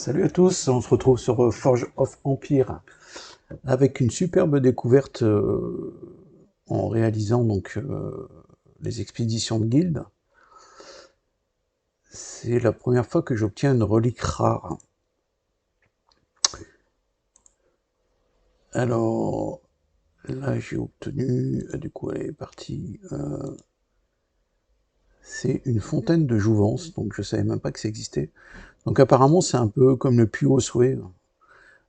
Salut à tous, on se retrouve sur Forge of Empire avec une superbe découverte en réalisant les expéditions de guilde. C'est la première fois que j'obtiens une relique rare. Alors là j'ai obtenu, du coup elle est partie, c'est une fontaine de jouvence, donc je savais même pas que ça existait. Donc apparemment c'est un peu comme le puits au souhait.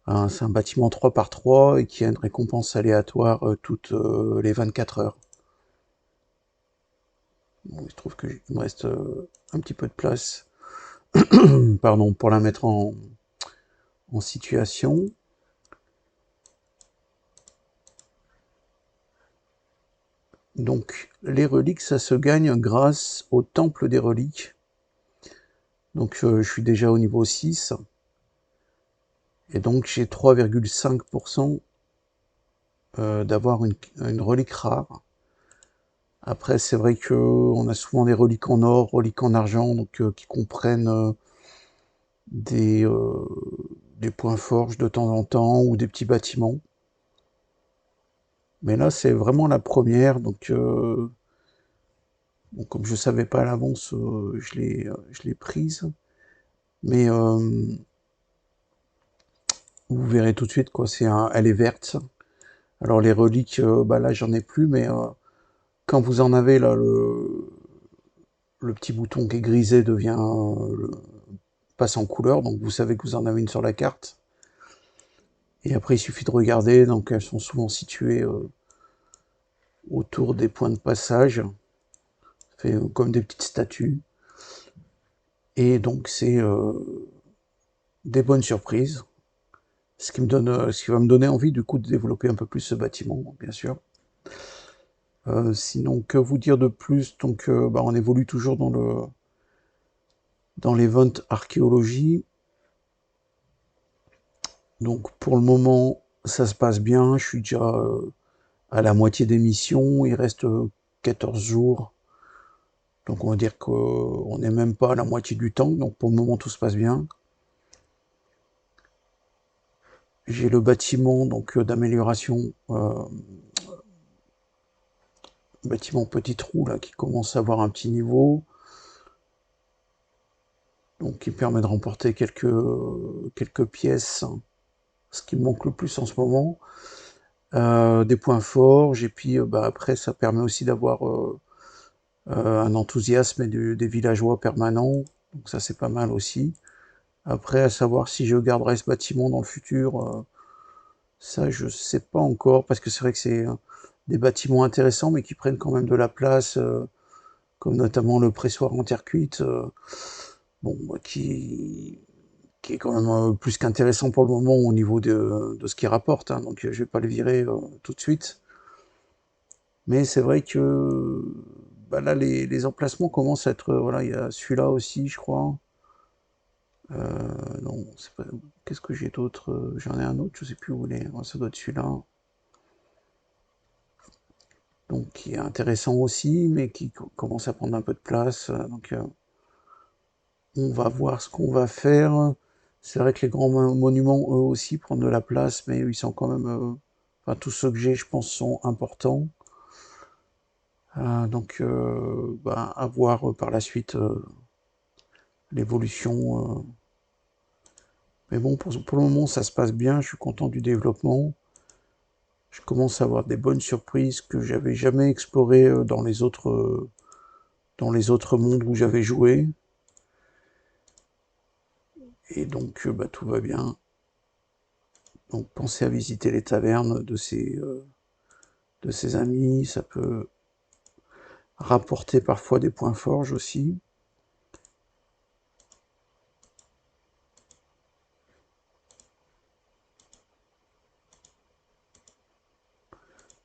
C'est un bâtiment 3 par 3 et qui a une récompense aléatoire toutes les 24 heures. Bon, il se trouve qu'il me reste un petit peu de place pardon, pour la mettre en situation. Donc les reliques, ça se gagne grâce au temple des reliques. Donc je suis déjà au niveau 6. Et donc j'ai 3,5% d'avoir une relique rare. Après c'est vrai qu'on a souvent des reliques en or, reliques en argent, donc qui comprennent des, euh, des points forges de temps en temps ou des petits bâtiments. Mais là c'est vraiment la première, donc bon, comme je savais pas à l'avance, je l'ai prise. Mais vous verrez tout de suite, quoi. Elle est verte. Alors les reliques, bah là j'en ai plus, mais quand vous en avez là, le petit bouton qui est grisé devient passe en couleur, donc vous savez que vous en avez une sur la carte. Et après il suffit de regarder, donc elles sont souvent situées autour des points de passage, fait comme des petites statues. Et donc c'est des bonnes surprises. Ce qui va me donner envie du coup de développer un peu plus ce bâtiment, bien sûr. Sinon, que vous dire de plus? Donc, bah, on évolue toujours dans l'event archéologie. Donc, pour le moment, ça se passe bien. Je suis déjà à la moitié des missions. Il reste 14 jours. Donc, on va dire qu'on n'est même pas à la moitié du temps. Donc, pour le moment, tout se passe bien. J'ai le bâtiment donc d'amélioration, bâtiment petit trou là, qui commence à avoir un petit niveau. Donc, qui permet de remporter quelques pièces, ce qui me manque le plus en ce moment. Des points forts, et puis bah, après ça permet aussi d'avoir un enthousiasme et des villageois permanents, donc ça c'est pas mal aussi. Après, à savoir si je garderai ce bâtiment dans le futur, ça je sais pas encore, parce que c'est vrai que c'est des bâtiments intéressants, mais qui prennent quand même de la place, comme notamment le pressoir en terre cuite, bon, qui est quand même plus qu'intéressant pour le moment au niveau de ce qu'il rapporte, hein, donc je vais pas le virer tout de suite. Mais c'est vrai que bah là, les emplacements commencent à être. Voilà, il y a celui-là aussi, je crois. Non, c'est pas. Qu'est-ce que j'ai d'autre? J'en ai un autre, je sais plus où il est. Ouais, ça doit être celui-là. Donc, qui est intéressant aussi, mais qui commence à prendre un peu de place. Donc, on va voir ce qu'on va faire. C'est vrai que les grands monuments, eux aussi, prennent de la place, mais ils sont quand même. Enfin, tous ceux que j'ai, je pense, sont importants. Donc, bah, à voir par la suite l'évolution. Mais bon, pour le moment, ça se passe bien. Je suis content du développement. Je commence à avoir des bonnes surprises que j'avais jamais explorées dans les autres mondes où j'avais joué. Et donc, bah, tout va bien. Donc, pensez à visiter les tavernes de ses amis. Ça peut rapporter parfois des points forges aussi.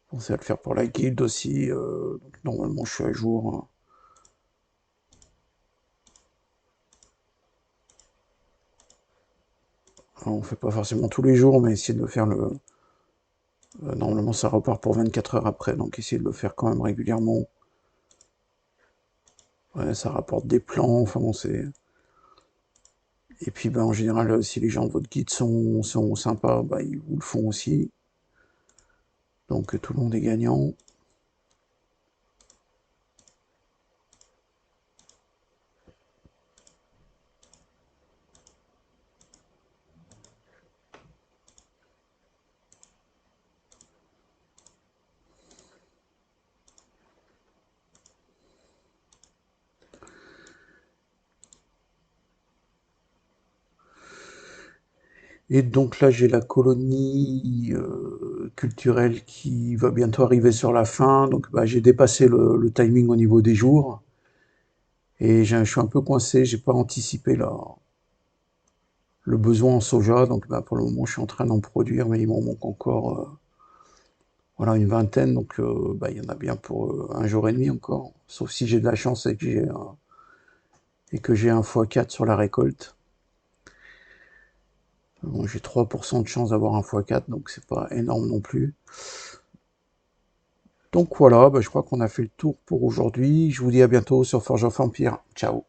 Pensez à le faire pour la guilde aussi. Donc, normalement, je suis à jour, hein. Alors, on fait pas forcément tous les jours, mais essayez de le faire normalement, ça repart pour 24 heures après, donc essayez de le faire quand même régulièrement. Ouais, ça rapporte des plans, enfin bon, Et puis en général, si les gens de votre guide sont sympas, ils vous le font aussi. Donc tout le monde est gagnant. Et donc là, j'ai la colonie culturelle qui va bientôt arriver sur la fin. Donc j'ai dépassé le timing au niveau des jours. Et je suis un peu coincé, j'ai pas anticipé le besoin en soja. Donc pour le moment, je suis en train d'en produire, mais il m'en manque encore voilà, une vingtaine. Donc il y en a bien pour un jour et demi encore. Sauf si j'ai de la chance et que j'ai un x4 sur la récolte. Bon, j'ai 3% de chance d'avoir un x4, donc c'est pas énorme non plus. Donc voilà, je crois qu'on a fait le tour pour aujourd'hui. Je vous dis à bientôt sur Forge of Empire. Ciao.